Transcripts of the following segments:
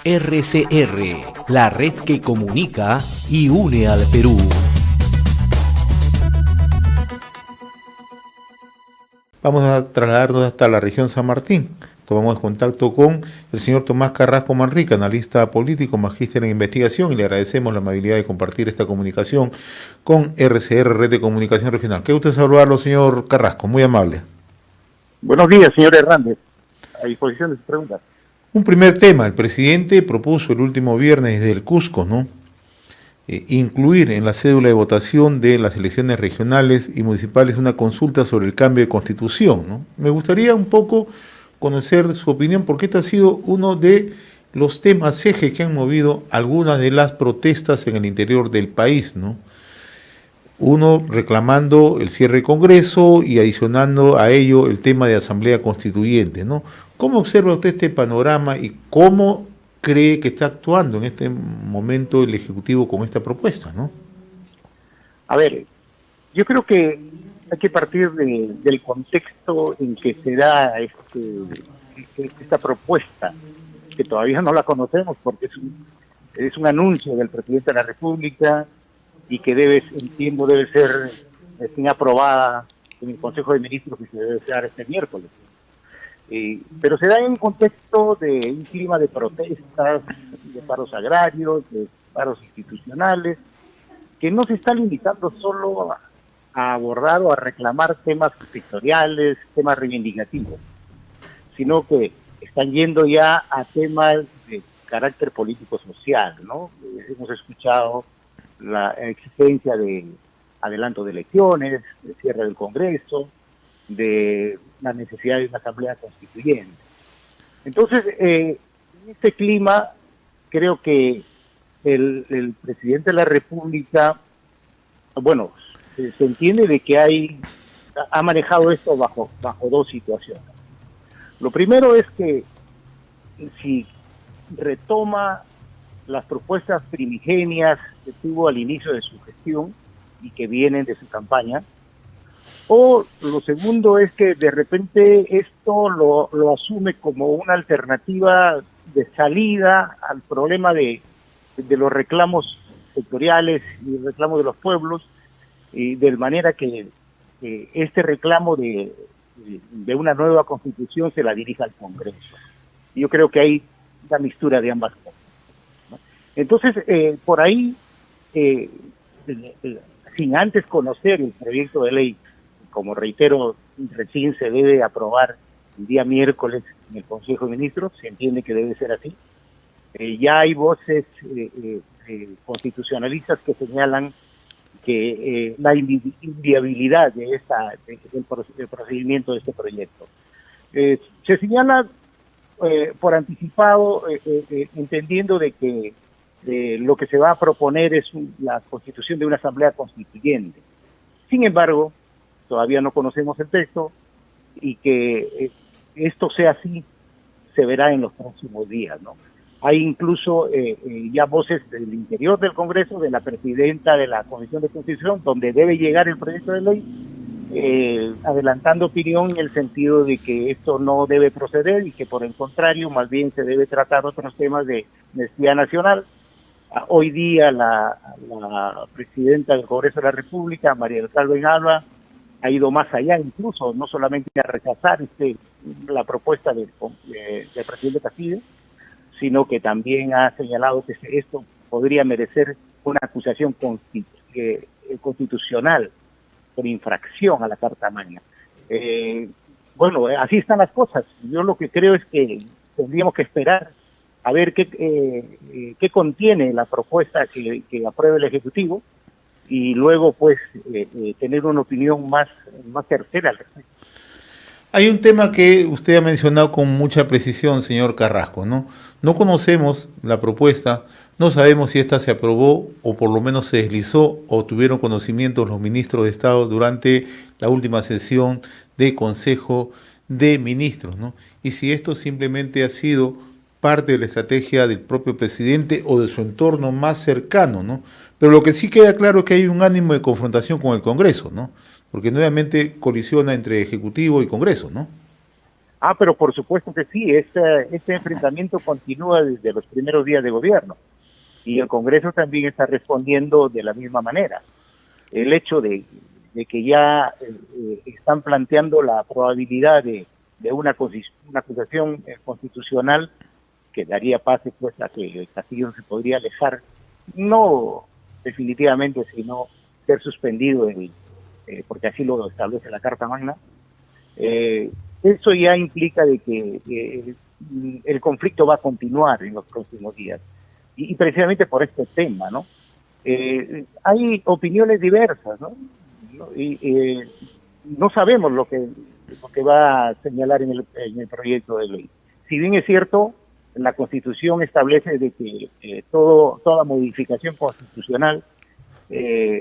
RCR, la red que comunica y une al Perú. Vamos a trasladarnos hasta la región San Martín. Tomamos contacto con el señor Tomás Carrasco Manrique, analista político, magíster en investigación, y le agradecemos la amabilidad de compartir esta comunicación con RCR, Red de Comunicación Regional. Qué gusto saludarlo, señor Carrasco, muy amable. Buenos días, señor Hernández. A disposición de sus preguntas. Un primer tema, el presidente propuso el último viernes desde el Cusco, ¿no? Incluir en la cédula de votación de las elecciones regionales y municipales una consulta sobre el cambio de constitución, ¿no? Me gustaría un poco conocer su opinión, porque este ha sido uno de los temas ejes que han movido algunas de las protestas en el interior del país, ¿no? Uno reclamando el cierre del Congreso y adicionando a ello el tema de Asamblea Constituyente, ¿no? ¿Cómo observa usted este panorama y cómo cree que está actuando en este momento el Ejecutivo con esta propuesta, ¿no? A ver, yo creo que hay que partir del contexto en que se da esta propuesta, que todavía no la conocemos porque es un anuncio del presidente de la República y que entiendo debe ser aprobada en el Consejo de Ministros que se debe dar este miércoles. Pero se da en un contexto de un clima de protestas, de paros agrarios, de paros institucionales, que no se está limitando solo a abordar o a reclamar temas sectoriales, temas reivindicativos, sino que están yendo ya a temas de carácter político-social, ¿no? Hemos escuchado la exigencia de adelanto de elecciones, de cierre del Congreso, de la necesidad de una asamblea constituyente. Entonces, en este clima, creo que el presidente de la República, bueno, se entiende de que ha manejado esto bajo dos situaciones. Lo primero es que si retoma las propuestas primigenias que tuvo al inicio de su gestión y que vienen de su campaña, o lo segundo es que de repente esto lo asume como una alternativa de salida al problema de los reclamos sectoriales y el reclamo de los pueblos, y de manera que este reclamo de una nueva constitución se la dirija al Congreso. Yo creo que hay una mixtura de ambas cosas, ¿no? Entonces, por ahí, sin antes conocer el proyecto de ley, como reitero, recién se debe aprobar el día miércoles en el Consejo de Ministros, se entiende que debe ser así. Ya hay voces constitucionalistas que señalan que la inviabilidad del procedimiento de este proyecto. Se señala por anticipado, entendiendo de que lo que se va a proponer es la constitución de una asamblea constituyente. Sin embargo, todavía no conocemos el texto, y que esto sea así se verá en los próximos días, ¿no? Hay incluso ya voces del interior del Congreso, de la presidenta de la Comisión de Constitución, donde debe llegar el proyecto de ley, adelantando opinión en el sentido de que esto no debe proceder y que por el contrario, más bien se debe tratar otros temas de necesidad nacional. Hoy día la presidenta del Congreso de la República, María del Carmen Alba, ha ido más allá, incluso no solamente a rechazar la propuesta del presidente Castillo, sino que también ha señalado que esto podría merecer una acusación constitucional por infracción a la Carta Magna. Bueno, así están las cosas. Yo lo que creo es que tendríamos que esperar a ver qué contiene la propuesta que apruebe el Ejecutivo, y luego pues tener una opinión más certera al respecto. Hay un tema que usted ha mencionado con mucha precisión, señor Carrasco, ¿no? No conocemos la propuesta, no sabemos si esta se aprobó o por lo menos se deslizó o tuvieron conocimiento los ministros de Estado durante la última sesión de Consejo de Ministros, ¿no? Y si esto simplemente ha sido parte de la estrategia del propio presidente o de su entorno más cercano, ¿no? Pero lo que sí queda claro es que hay un ánimo de confrontación con el Congreso, ¿no? Porque nuevamente colisiona entre Ejecutivo y Congreso, ¿no? Pero por supuesto que sí, este enfrentamiento continúa desde los primeros días de gobierno y el Congreso también está respondiendo de la misma manera. El hecho de que ya están planteando la probabilidad de una acusación constitucional que daría pase pues a que Castillo se podría alejar, no definitivamente, sino ser suspendido, porque así lo establece la Carta Magna. Eso ya implica de que el conflicto va a continuar en los próximos días, y precisamente por este tema, ¿no? Hay opiniones diversas, ¿no? Y no sabemos lo que va a señalar en el proyecto de ley. Si bien es cierto, la Constitución establece de que toda modificación constitucional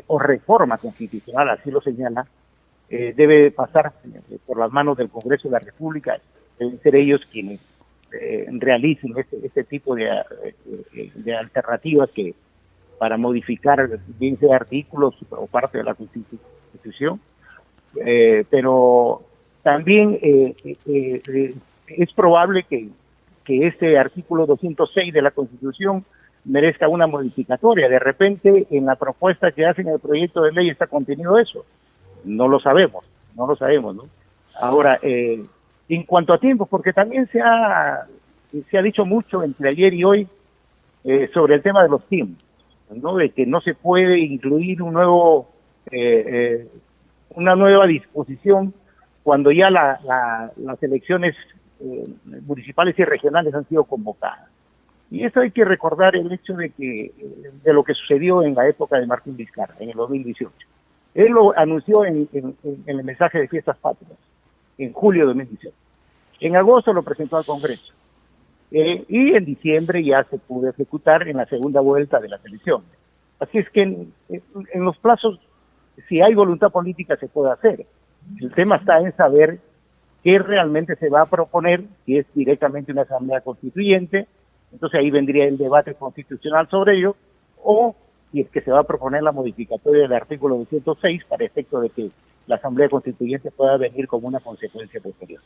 o reforma constitucional, así lo señala, debe pasar por las manos del Congreso de la República. Deben ser ellos quienes realicen este tipo de alternativas que para modificar bien sea artículos o parte de la Constitución, pero también es probable que este artículo 206 de la Constitución merezca una modificatoria. De repente, en la propuesta que hacen en el proyecto de ley está contenido eso. No lo sabemos, ¿no? Ahora, en cuanto a tiempos, porque también se ha dicho mucho entre ayer y hoy sobre el tema de los tiempos, ¿no? De que no se puede incluir una nueva disposición cuando ya las elecciones municipales y regionales han sido convocadas. Y eso hay que recordar el hecho de lo que sucedió en la época de Martín Vizcarra, en el 2018. Él lo anunció en el mensaje de Fiestas Patrias, en julio de 2018. En agosto lo presentó al Congreso. Y en diciembre ya se pudo ejecutar en la segunda vuelta de las elecciones. Así es que en los plazos, si hay voluntad política, se puede hacer. El tema está en saber qué realmente se va a proponer, si es directamente una asamblea constituyente, entonces ahí vendría el debate constitucional sobre ello, o si es que se va a proponer la modificatoria del artículo 206 para efecto de que la asamblea constituyente pueda venir como una consecuencia posterior.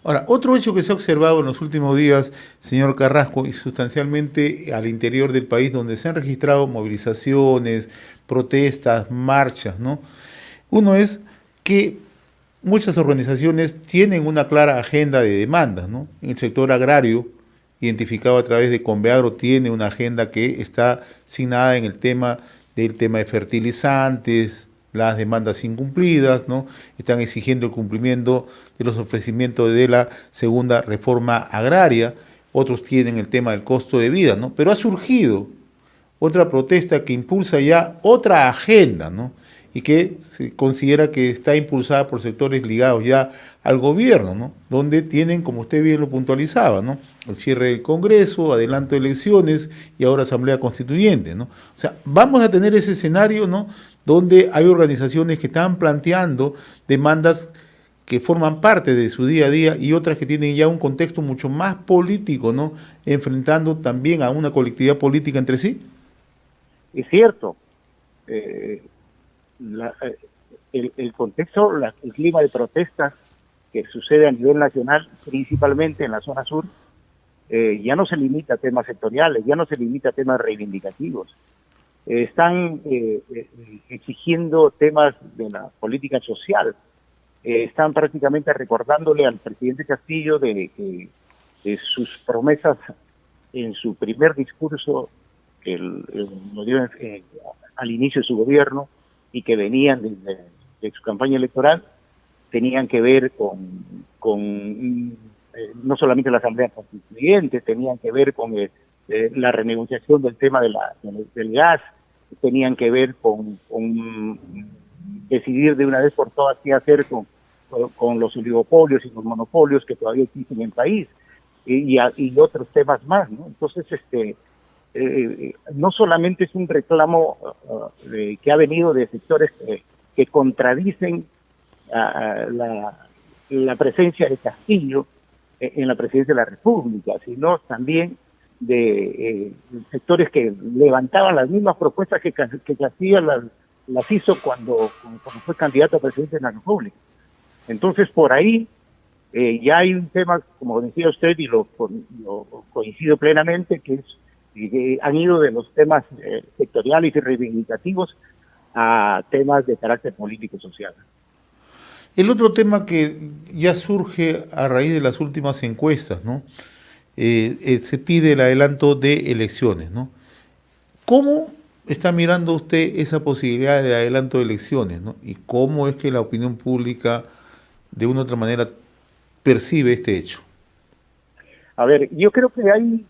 Ahora, otro hecho que se ha observado en los últimos días, señor Carrasco, y sustancialmente al interior del país, donde se han registrado movilizaciones, protestas, marchas, ¿no? Uno es que muchas organizaciones tienen una clara agenda de demandas, ¿no? En el sector agrario, identificado a través de Conveagro, tiene una agenda que está asignada en el tema de fertilizantes, las demandas incumplidas, ¿no? Están exigiendo el cumplimiento de los ofrecimientos de la segunda reforma agraria. Otros tienen el tema del costo de vida, ¿no? Pero ha surgido otra protesta que impulsa ya otra agenda, ¿no? Y que se considera que está impulsada por sectores ligados ya al gobierno, ¿no? Donde tienen, como usted bien lo puntualizaba, ¿no? El cierre del Congreso, adelanto de elecciones y ahora Asamblea Constituyente, ¿no? O sea, vamos a tener ese escenario, ¿no? Donde hay organizaciones que están planteando demandas que forman parte de su día a día y otras que tienen ya un contexto mucho más político, ¿no? Enfrentando también a una colectividad política entre sí. Es cierto. El contexto, el clima de protestas que sucede a nivel nacional, principalmente en la zona sur, ya no se limita a temas sectoriales, ya no se limita a temas reivindicativos. Están exigiendo temas de la política social. Están prácticamente recordándole al presidente Castillo de sus promesas en su primer discurso que lo dio al inicio de su gobierno y que venían de su campaña electoral, tenían que ver con no solamente la Asamblea Constituyente, tenían que ver con la renegociación del tema del gas, tenían que ver con decidir de una vez por todas qué hacer con los oligopolios y los monopolios que todavía existen en el país, y otros temas más, ¿no? Entonces, no solamente es un reclamo que ha venido de sectores que contradicen la presencia de Castillo en la presidencia de la República, sino también de sectores que levantaban las mismas propuestas que Castillo las hizo cuando fue candidato a presidente de la República. Entonces, por ahí Ya hay un tema, como decía usted, y lo coincido plenamente, que han ido de los temas sectoriales y reivindicativos a temas de carácter político-social. El otro tema que ya surge a raíz de las últimas encuestas, ¿no? Se pide el adelanto de elecciones, ¿no? ¿Cómo está mirando usted esa posibilidad de adelanto de elecciones, ¿no? Y cómo es que la opinión pública de una u otra manera percibe este hecho? A ver, yo creo que hay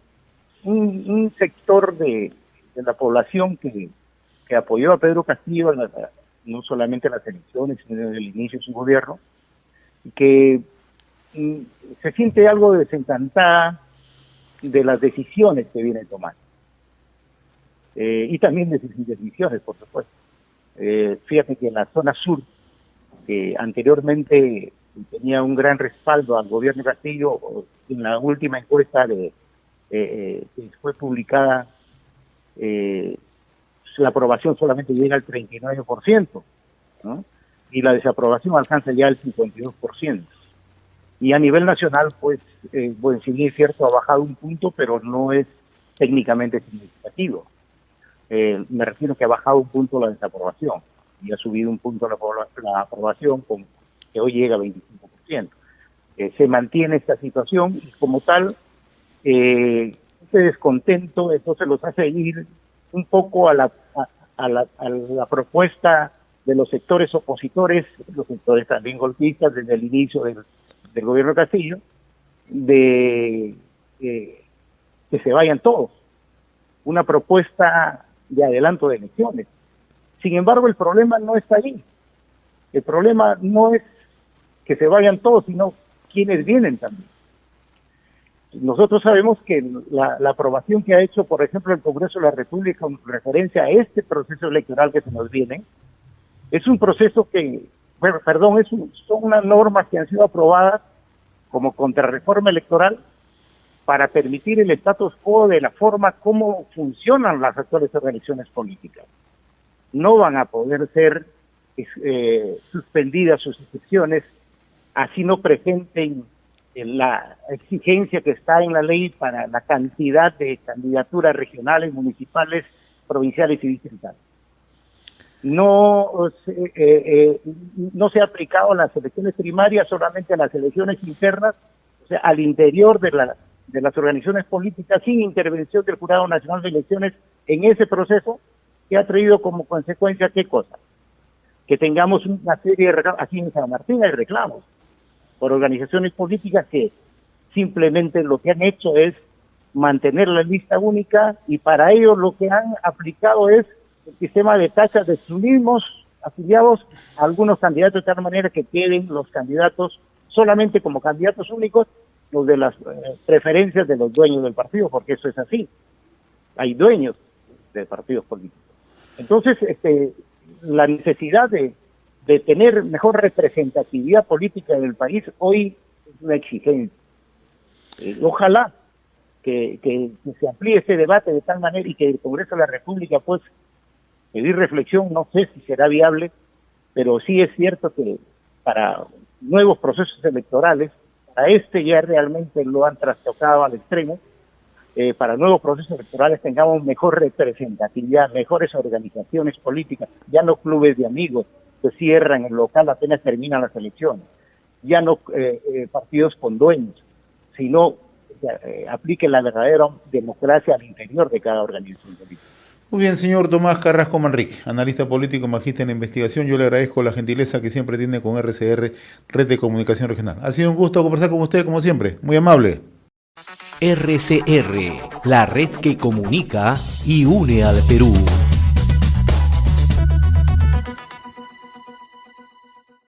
un sector de la población que apoyó a Pedro Castillo no solamente en las elecciones, sino en el inicio de su gobierno, y que se siente algo desencantada de las decisiones que viene tomando. Y también de sus decisiones, por supuesto. Fíjate que en la zona sur, que anteriormente tenía un gran respaldo al gobierno Castillo, en la última encuesta que fue publicada, la aprobación solamente llega al 39%, ¿no? Y la desaprobación alcanza ya el 52%. Y a nivel nacional, pues, bueno, si bien es cierto, ha bajado un punto, pero no es técnicamente significativo. Me refiero que ha bajado un punto la desaprobación y ha subido un punto la aprobación, que hoy llega a 25%. Se mantiene esta situación y como tal, este descontento entonces los hace ir un poco a la propuesta de los sectores opositores, los sectores también golpistas desde el inicio del gobierno Castillo, de que se vayan todos. Una propuesta de adelanto de elecciones. Sin embargo, el problema no está ahí. El problema no es que se vayan todos, sino quienes vienen también. Nosotros sabemos que la aprobación que ha hecho, por ejemplo, el Congreso de la República con referencia a este proceso electoral que se nos viene, es un proceso que, bueno, perdón, son unas normas que han sido aprobadas como contrarreforma electoral para permitir el status quo de la forma como funcionan las actuales organizaciones políticas. No van a poder ser suspendidas sus excepciones, así no presenten la exigencia que está en la ley para la cantidad de candidaturas regionales, municipales, provinciales y distritales. No se ha aplicado a las elecciones primarias, solamente a las elecciones internas, o sea, al interior de las organizaciones políticas, sin intervención del Jurado Nacional de Elecciones en ese proceso, que ha traído como consecuencia, ¿qué cosa? Que tengamos una serie de reclamos. Aquí en San Martín hay reclamos por organizaciones políticas que simplemente lo que han hecho es mantener la lista única, y para ello lo que han aplicado es el sistema de tachas de sus mismos afiliados a algunos candidatos, de tal manera que queden los candidatos solamente como candidatos únicos, los de las preferencias de los dueños del partido, porque eso es así. Hay dueños de partidos políticos. Entonces, la necesidad de tener mejor representatividad política en el país hoy es una exigencia. Ojalá que se amplíe ese debate de tal manera y que el Congreso de la República, pues, pedir reflexión. No sé si será viable, pero sí es cierto que para nuevos procesos electorales, para ya realmente lo han trastocado al extremo, para nuevos procesos electorales tengamos mejor representatividad, mejores organizaciones políticas, ya no clubes de amigos que cierran el local apenas terminan las elecciones, ya no partidos con dueños, sino aplique la verdadera democracia al interior de cada organización política. Muy bien, señor Tomás Carrasco Manrique, analista político, magíster en investigación. Yo le agradezco la gentileza que siempre tiene con RCR, Red de Comunicación Regional. Ha sido un gusto conversar con usted, como siempre. Muy amable. RCR, la red que comunica y une al Perú.